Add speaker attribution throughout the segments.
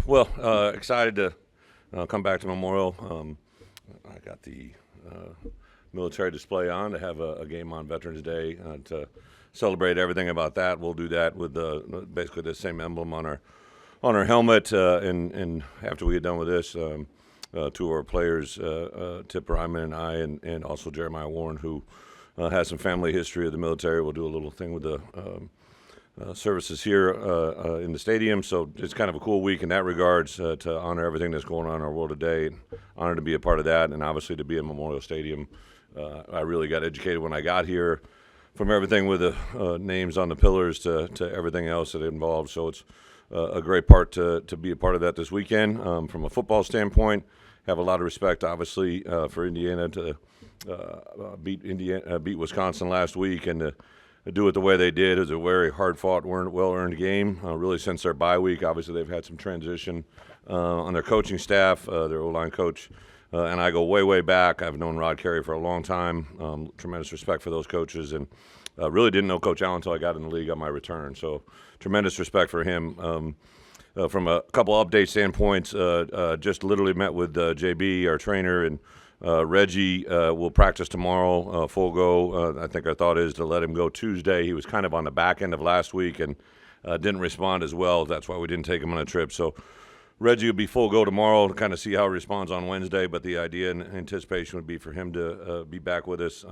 Speaker 1: Well, excited to come back to Memorial. I got the military display on to have a game on Veterans Day to celebrate everything about that. We'll do that with basically the same emblem on our helmet. And after we get done with this, two of our players, Tip Ryman and I, and also Jeremiah Warren, who has some family history of the military, we'll do a little thing with the services here in the stadium. So it's kind of a cool week in that regards to honor everything that's going on in our world today. Honored to be a part of that, and obviously to be in Memorial Stadium. I really got educated when I got here, from everything with the names on the pillars to everything else that it involves. So it's a great part to be a part of that this weekend. From a football standpoint, have a lot of respect, obviously, for Indiana to beat Wisconsin last week, and to do it the way they did. It was a very hard-fought, well-earned game. Really, since their bye week, obviously they've had some transition on their coaching staff. Their O-line coach and I go way, way back. I've known Rod Carey for a long time. Tremendous respect for those coaches, and really didn't know Coach Allen until I got in the league on my return. So tremendous respect for him. From a couple update standpoints, just literally met with JB, our trainer, and Reggie will practice tomorrow, full go. I think our thought is to let him go Tuesday. He was kind of on the back end of last week and didn't respond as well. That's why we didn't take him on a trip. So Reggie will be full go tomorrow to kind of see how he responds on Wednesday. But the idea and anticipation would be for him to be back with us.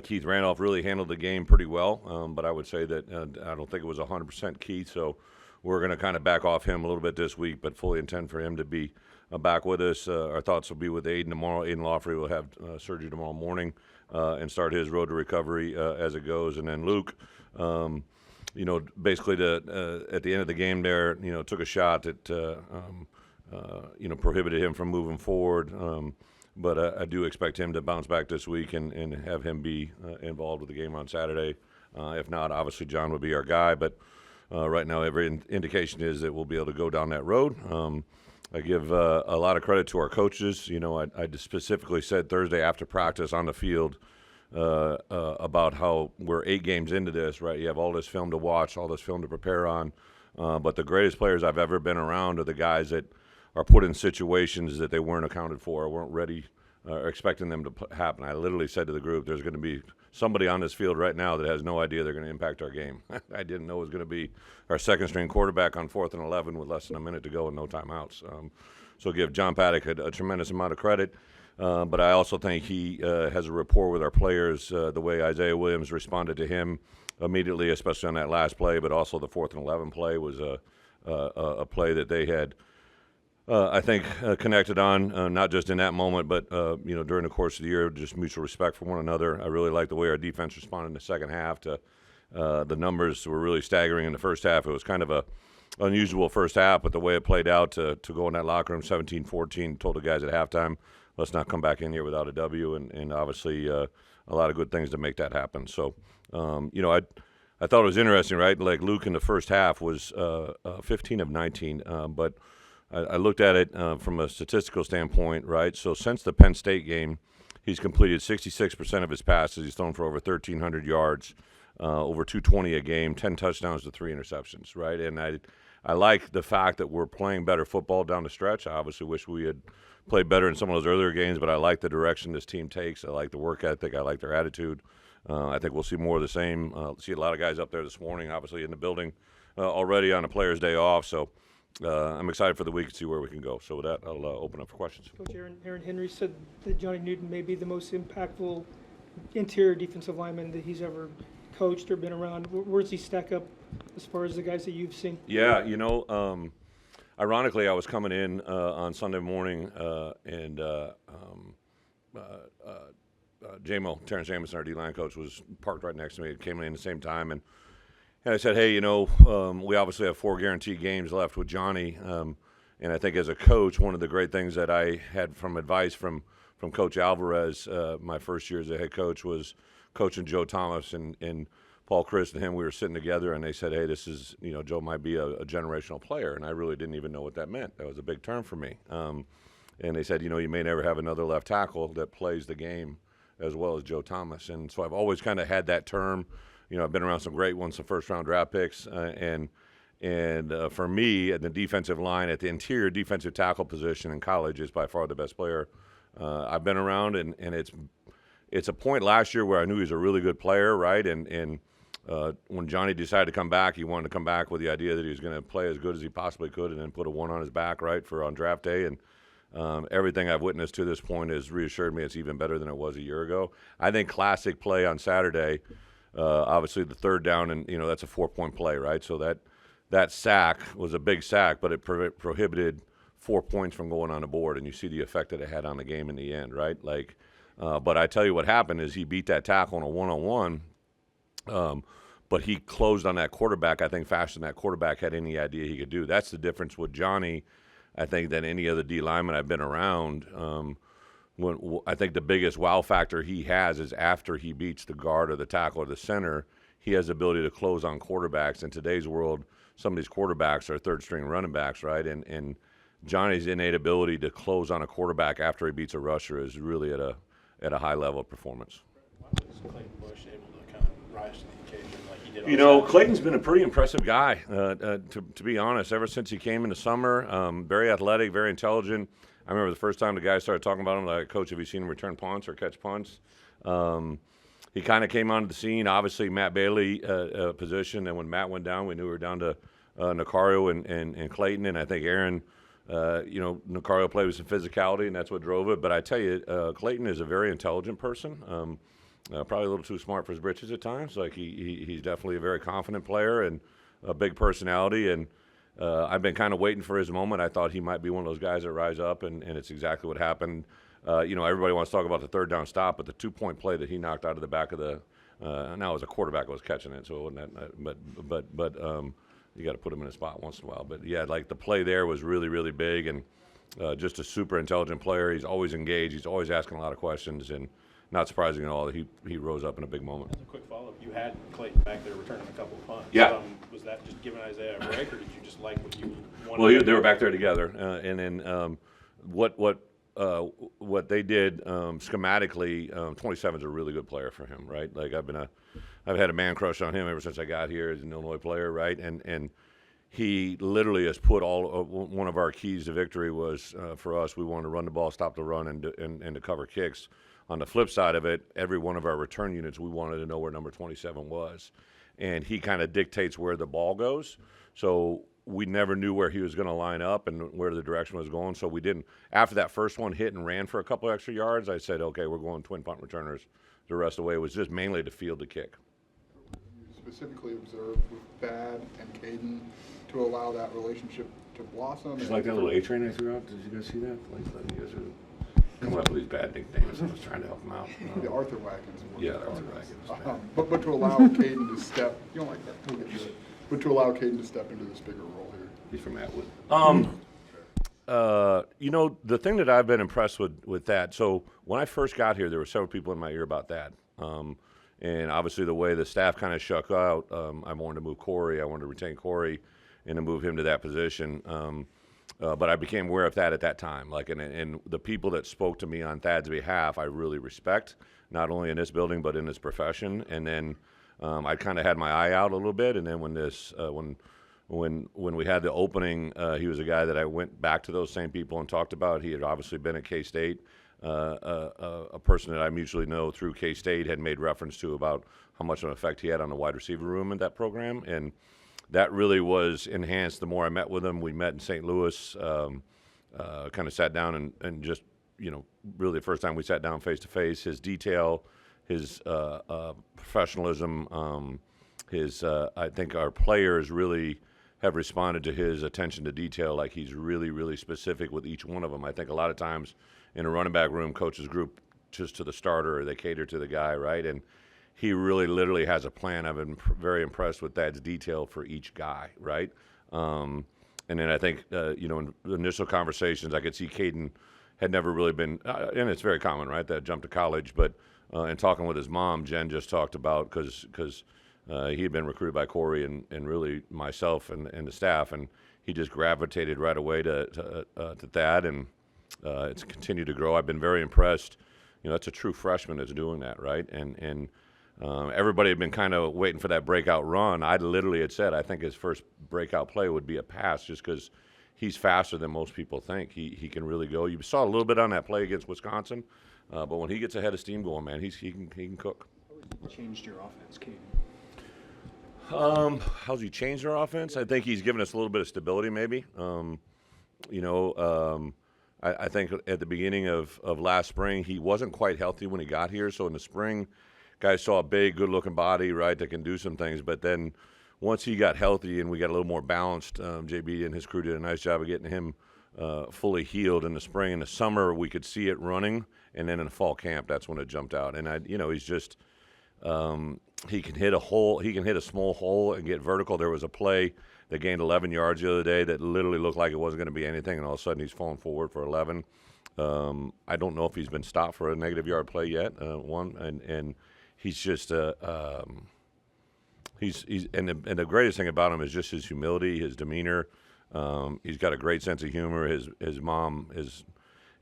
Speaker 1: Keith Randolph really handled the game pretty well, but I would say that I don't think it was 100% Keith. So we're going to kind of back off him a little bit this week, but fully intend for him to be back with us. Our thoughts will be with Aiden tomorrow. Aiden Lawfrey will have surgery tomorrow morning and start his road to recovery as it goes. And then Luke, basically at the end of the game there, took a shot that, prohibited him from moving forward. But I do expect him to bounce back this week and have him be involved with the game on Saturday. If not, obviously John would be our guy. But right now, every indication is that we'll be able to go down that road. I give a lot of credit to our coaches. I specifically said Thursday after practice on the field about how we're 8 games into this, right? You have all this film to watch, all this film to prepare on. But the greatest players I've ever been around are the guys that are put in situations that they weren't accounted for or weren't ready or expecting them to happen. I literally said to the group, there's going to be somebody on this field right now that has no idea they're going to impact our game. I didn't know it was going to be our second-string quarterback on 4th and 11 with less than a minute to go and no timeouts. So give John Paddock a tremendous amount of credit. But I also think he has a rapport with our players, the way Isaiah Williams responded to him immediately, especially on that last play, but also the 4th and 11 play was a play that they had I think connected on, not just in that moment, but during the course of the year, just mutual respect for one another. I really like the way our defense responded in the second half. The numbers were really staggering in the first half. It was kind of a unusual first half, but the way it played out to go in that locker room 17-14, told the guys at halftime, let's not come back in here without a W, and obviously a lot of good things to make that happen. So, I thought it was interesting, right? Like Luke in the first half was 15 of 19, but I looked at it from a statistical standpoint, right? So since the Penn State game, he's completed 66% of his passes. He's thrown for over 1,300 yards, over 220 a game, 10 touchdowns to 3 interceptions, right? And I like the fact that we're playing better football down the stretch. I obviously wish we had played better in some of those earlier games, but I like the direction this team takes. I like the work ethic. I like their attitude. I think we'll see more of the same. See a lot of guys up there this morning, obviously in the building already on a player's day off. So I'm excited for the week to see where we can go. So with that, I'll open up for questions.
Speaker 2: Coach Aaron Henry said that Johnny Newton may be the most impactful interior defensive lineman that he's ever coached or been around. Where does he stack up as far as the guys that you've seen?
Speaker 1: Yeah, ironically, I was coming in on Sunday morning and Terrence Jamison, our D-line coach, was parked right next to me. It came in at the same time, and I said, hey, we obviously have 4 guaranteed games left with Johnny, and I think as a coach, one of the great things that I had from advice from Coach Alvarez my first year as a head coach was coaching Joe Thomas and Paul Chris and him. We were sitting together, and they said, hey, this is, Joe might be a generational player, and I really didn't even know what that meant. That was a big term for me. And they said, you may never have another left tackle that plays the game as well as Joe Thomas. And so I've always kind of had that term. I've been around some great ones, some first-round draft picks, and And for me, at the defensive line, at the interior defensive tackle position in college, is by far the best player I've been around. And it's a point last year where I knew he was a really good player, right? And when Johnny decided to come back, he wanted to come back with the idea that he was going to play as good as he possibly could and then put a 1 on his back, right, for on draft day. And everything I've witnessed to this point has reassured me it's even better than it was a year ago. I think classic play on Saturday, obviously the third down, and that's a 4-point play, right? So that sack was a big sack, but it prohibited 4 points from going on the board, and you see the effect that it had on the game in the end, right? But I tell you what happened is he beat that tackle on a one-on-one, but he closed on that quarterback, I think, faster than that quarterback had any idea he could do. That's the difference with Johnny, I think, than any other D lineman I've been around. I think the biggest wow factor he has is after he beats the guard or the tackle or the center, he has the ability to close on quarterbacks. In today's world, some of these quarterbacks are third-string running backs, right? And Johnny's innate ability to close on a quarterback after he beats a rusher is really at a high level of performance.
Speaker 3: Why was Clayton Bush able to kind of rise to the occasion like he did on Saturday?
Speaker 1: Clayton's been a pretty impressive guy, to be honest, ever since he came in the summer. Very athletic, very intelligent. I remember the first time the guys started talking about him, like, Coach, have you seen him return punts or catch punts? He kind of came onto the scene. Obviously, Matt Bailey position, and when Matt went down, we knew we were down to Nicario and Clayton, and I think Aaron, Nicario played with some physicality, and that's what drove it. But I tell you, Clayton is a very intelligent person, probably a little too smart for his britches at times. Like he's definitely a very confident player and a big personality, and I've been kind of waiting for his moment. I thought he might be one of those guys that rise up, and it's exactly what happened. Everybody wants to talk about the third down stop, but the 2-point play that he knocked out of the back of the now as a quarterback was catching it, so it wasn't that. But you got to put him in a spot once in a while. But yeah, like the play there was really, really big, and just a super intelligent player. He's always engaged. He's always asking a lot of questions, and not surprising at all that he rose up in a big moment.
Speaker 3: As a quick follow-up, you had Clayton back there returning a couple of punts.
Speaker 1: Yeah.
Speaker 3: Was that just giving Isaiah a break, or did you just like what you wanted?
Speaker 1: Well, they were back there together, and then what they did schematically, 27 is a really good player for him, right? Like I've had a man crush on him ever since I got here as an Illinois player, right? And he literally has put one of our keys to victory was for us, we wanted to run the ball, stop the run, and to cover kicks. On the flip side of it, every one of our return units, we wanted to know where number 27 was. And he kind of dictates where the ball goes. So we never knew where he was going to line up and where the direction was going. So we didn't. After that first one hit and ran for a couple extra yards, I said, okay, we're going twin punt returners the rest of the way. It was just mainly to field the kick.
Speaker 4: You specifically observed with Thad and Caden to allow that relationship to blossom.
Speaker 1: Just like that little A-train I threw out. Did you guys see that? Like, you guys are coming up with these bad nicknames. I was trying to help him out.
Speaker 4: The Arthur Wagons.
Speaker 1: Yeah, the Arthur Wagons.
Speaker 4: But to allow Caden to step, you don't like that, we'll get to it. But to allow Caden to step into this bigger role here.
Speaker 1: He's from Atwood. The thing that I've been impressed with that, so when I first got here, there were several people in my ear about that. And obviously the way the staff kind of shook out, I wanted to move Corey. I wanted to retain Corey and to move him to that position. But I became aware of that at that time. And the people that spoke to me on Thad's behalf, I really respect, not only in this building but in this profession. And then I kind of had my eye out a little bit. And then when we had the opening, he was a guy that I went back to those same people and talked about. He had obviously been at K-State. A person that I mutually know through K-State had made reference to about how much of an effect he had on the wide receiver room in that program. And that really was enhanced the more I met with him. We met in St. Louis, kind of sat down and just, really the first time we sat down face-to-face, his detail, his professionalism, I think our players really have responded to his attention to detail. Like he's really, really specific with each one of them. I think a lot of times in a running back room, coaches group just to the starter or they cater to the guy, right? And he really literally has a plan. I've been very impressed with that detail for each guy, right? And then I think, in the initial conversations, I could see Caden had never really been, and it's very common, right, that jump to college. But in talking with his mom, Jen just talked about, because he had been recruited by Corey and really myself and the staff, and he just gravitated right away to Thad, and it's continued to grow. I've been very impressed. It's a true freshman that's doing that, right? And Everybody had been kind of waiting for that breakout run. I literally had said I think his first breakout play would be a pass, just because he's faster than most people think. He can really go. You saw a little bit on that play against Wisconsin, but when he gets ahead of steam going, man, he can cook.
Speaker 5: Changed your offense, Caden?
Speaker 1: How's he changed our offense? I think he's given us a little bit of stability, maybe. I think at the beginning of last spring, he wasn't quite healthy when he got here. So in the spring, guys saw a big, good-looking body, right, that can do some things. But then once he got healthy and we got a little more balanced, JB and his crew did a nice job of getting him fully healed in the spring. In the summer, we could see it running, and then in the fall camp, that's when it jumped out. And he's just he can hit a hole. He can hit a small hole and get vertical. There was a play that gained 11 yards the other day that literally looked like it wasn't going to be anything, and all of a sudden he's falling forward for 11. I don't know if he's been stopped for a negative yard play yet. And he's just he's and the greatest thing about him is just his humility, his demeanor. He's got a great sense of humor. His mom is.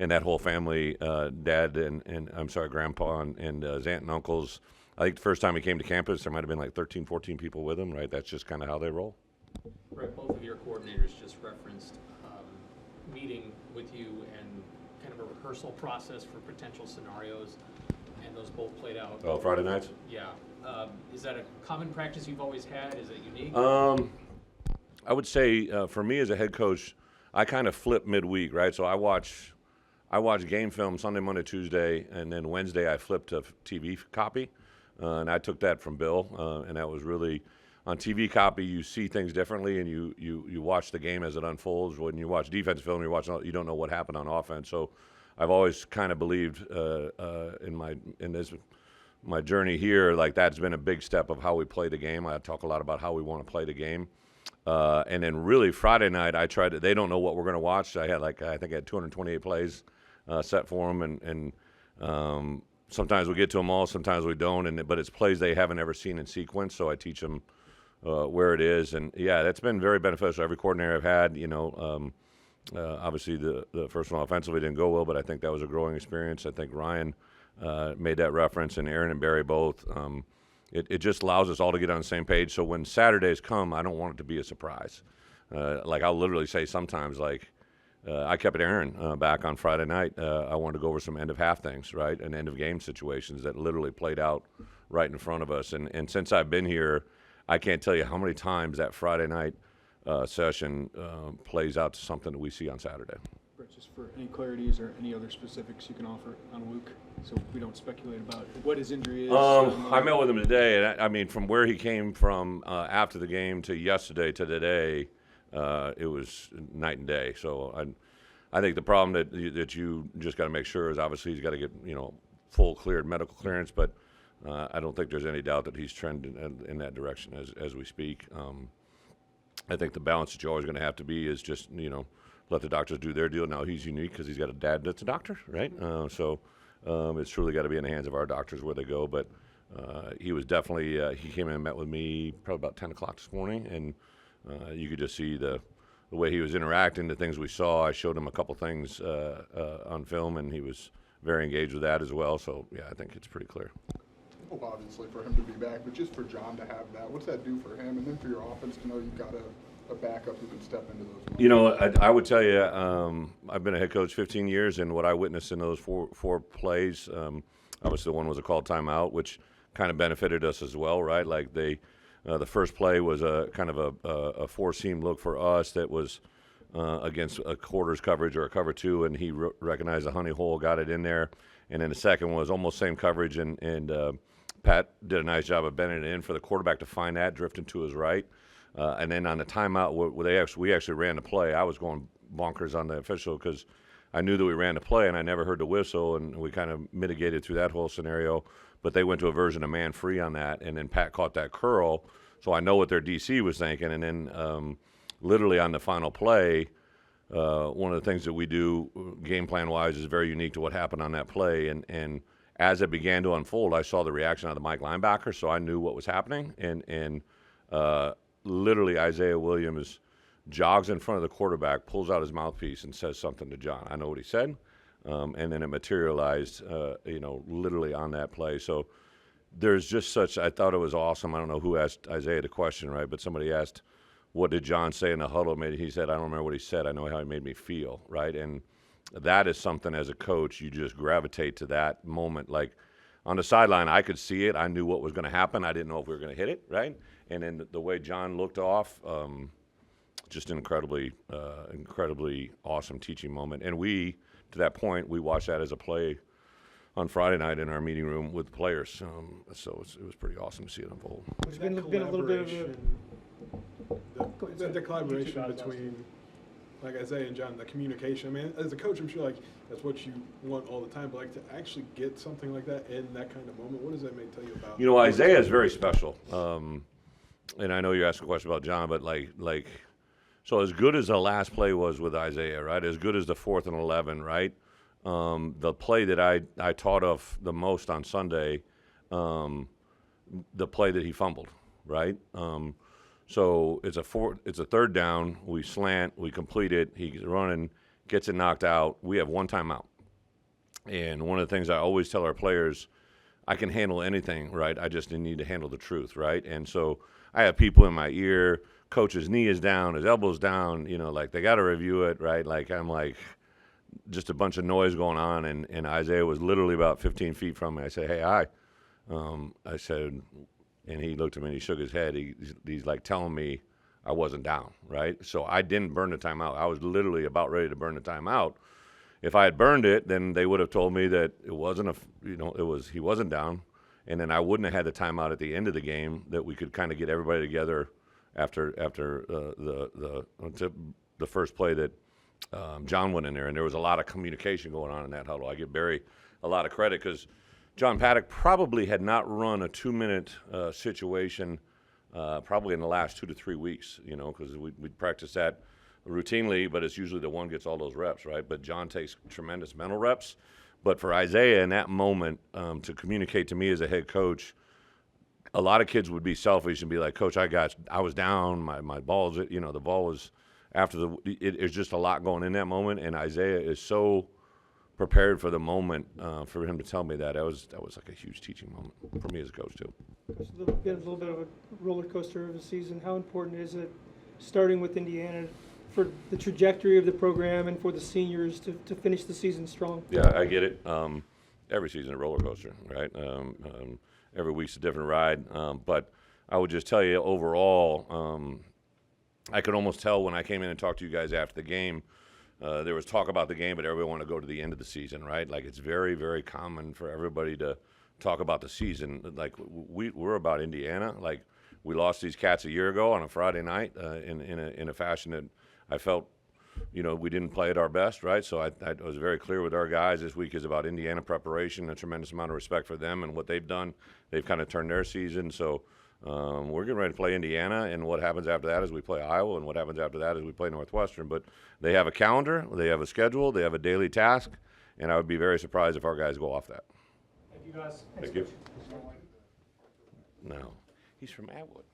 Speaker 1: And that whole family, dad and grandpa and his aunt and uncles. I think the first time he came to campus, there might have been like 13, 14 people with him, right? That's just kind of how they roll.
Speaker 5: Brett, both of your coordinators just referenced meeting with you and kind of a rehearsal process for potential scenarios, and those both played out.
Speaker 1: Oh, Friday nights?
Speaker 5: Yeah. Is that a common practice you've always had? Is it unique?
Speaker 1: I would say for me as a head coach, I kind of flip midweek, right? So I watch game film Sunday, Monday, Tuesday, and then Wednesday I flipped to TV copy, and I took that from Bill, and that was really on TV copy. You see things differently, and you watch the game as it unfolds. When you watch defense film, you don't know what happened on offense. So I've always kind of believed in my journey here, like that's been a big step of how we play the game. I talk a lot about how we want to play the game. And then really Friday night, they don't know what we're going to watch. I think I had 228 plays set for them, and sometimes we get to them all, sometimes we don't. But it's plays they haven't ever seen in sequence, so I teach them where it is. And yeah, that's been very beneficial. Every coordinator I've had, obviously the first one offensively didn't go well, but I think that was a growing experience. I think Ryan made that reference, and Aaron and Barry both. It just allows us all to get on the same page. So when Saturdays come, I don't want it to be a surprise. Like I'll literally say sometimes, I kept Aaron back on Friday night. I wanted to go over some end of half things, right, and end of game situations that literally played out right in front of us. And since I've been here, I can't tell you how many times that Friday night session plays out to something that we see on Saturday.
Speaker 6: Brett, just for any clarity, is there any other specifics you can offer on Luke, so we don't speculate about what his injury is?
Speaker 1: I met with him today, and I mean, from where he came from after the game to yesterday to today, it was night and day. So I think the problem that you just got to make sure is obviously he's got to get full cleared medical clearance, but I don't think there's any doubt that he's trending in that direction as we speak. I think the balance that you're always going to have to be is just let the doctors do their deal. Now he's unique because he's got a dad that's a doctor, right? So it's truly got to be in the hands of our doctors where they go. But he was definitely he came in and met with me probably about 10 o'clock this morning, and you could just see the way he was interacting, the things we saw. I showed him a couple things on film, and he was very engaged with that as well. So yeah, I think it's pretty clear.
Speaker 4: Well, obviously for him to be back, but just for John to have that, what's that do for him? And then for your offense to know you've got a backup who can step into those moments?
Speaker 1: I would tell you, I've been a head coach 15 years, and what I witnessed in those four plays, obviously one was a called timeout, which kind of benefited us as well, right? Like the first play was a kind of a four-seam look for us that was against a quarters coverage or a cover two, and he recognized the honey hole, got it in there. And then the second one was almost same coverage, and Pat did a nice job of bending it in for the quarterback to find that, drifting to his right. And then on the timeout, where we actually ran the play, I was going bonkers on the official because I knew that we ran the play, and I never heard the whistle, and we kind of mitigated through that whole scenario. But they went to a version of man free on that, and then Pat caught that curl, so I know what their DC was thinking. And then literally on the final play, one of the things that we do game plan-wise is very unique to what happened on that play. And as it began to unfold, I saw the reaction of the Mike linebacker, so I knew what was happening. And literally Isaiah Williams jogs in front of the quarterback, pulls out his mouthpiece, and says something to John. I know what he said. And then it materialized, literally on that play. So there's just such, I thought it was awesome. I don't know who asked Isaiah the question, right? But somebody asked, what did John say in the huddle? He said, I don't remember what he said. I know how he made me feel, right? And that is something as a coach, you just gravitate to that moment. Like on the sideline, I could see it. I knew what was going to happen. I didn't know if we were going to hit it, right? And then the way John looked off, just an incredibly awesome teaching moment. And we, to that point, we watched that as a play on Friday night in our meeting room with the players. So it was pretty awesome to see it unfold.
Speaker 2: There's been a little bit of a.
Speaker 7: The collaboration between, like Isaiah and John, the communication. I mean, as a coach, I'm sure like that's what you want all the time. But like to actually get something like that in that kind of moment, what does that tell you about?
Speaker 1: You know, Isaiah is very special. And I know you asked a question about John, but so as good as the last play was with Isaiah, right? As good as the 4th and 11, right? The play that I taught of the most on Sunday, the play that he fumbled, right? So it's a 3rd down. We slant, we complete it. He's running, gets it knocked out. We have one timeout. And one of the things I always tell our players, I can handle anything, right? I just need to handle the truth, right? And so I have people in my ear. Coach's knee is down, his elbow's down. You know, like they got to review it, right? Like I'm like just a bunch of noise going on, and Isaiah was literally about 15 feet from me. I said, "Hey, hi." I said. And he looked at me and he shook his head. He's like telling me I wasn't down, right? So I didn't burn the timeout. I was literally about ready to burn the timeout. If I had burned it, then they would have told me that it wasn't he wasn't down, and then I wouldn't have had the timeout at the end of the game that we could kind of get everybody together after the first play that John went in there, and there was a lot of communication going on in that huddle. I give Barry a lot of credit because John Paddock probably had not run a 2-minute situation probably in the last 2 to 3 weeks, you know, because we practice that routinely, but it's usually the one gets all those reps, right? But John takes tremendous mental reps. But for Isaiah in that moment to communicate to me as a head coach, a lot of kids would be selfish and be like, Coach, I was down, my balls, you know, the ball was after it's just a lot going in that moment, and Isaiah is so prepared for the moment for him to tell me that was like a huge teaching moment for me as a coach too.
Speaker 2: It's a little bit of a roller coaster of a season. How important is it, starting with Indiana, for the trajectory of the program and for the seniors to finish the season strong?
Speaker 1: Yeah, I get it. Every season is a roller coaster, right? Every week's a different ride. But I would just tell you overall, I could almost tell when I came in and talked to you guys after the game. There was talk about the game, but everybody wanted to go to the end of the season, right? Like it's very, very common for everybody to talk about the season. Like we're about Indiana. Like we lost these cats a year ago on a Friday night in a fashion that I felt, you know, we didn't play at our best, right? So I was very clear with our guys. This week is about Indiana preparation, a tremendous amount of respect for them and what they've done. They've kind of turned their season. So we're getting ready to play Indiana, and what happens after that is we play Iowa, and what happens after that is we play Northwestern. But they have a calendar, they have a schedule, they have a daily task, and I would be very surprised if our guys go off that.
Speaker 5: Thank you, guys.
Speaker 1: Thank you. No, he's from Atwood.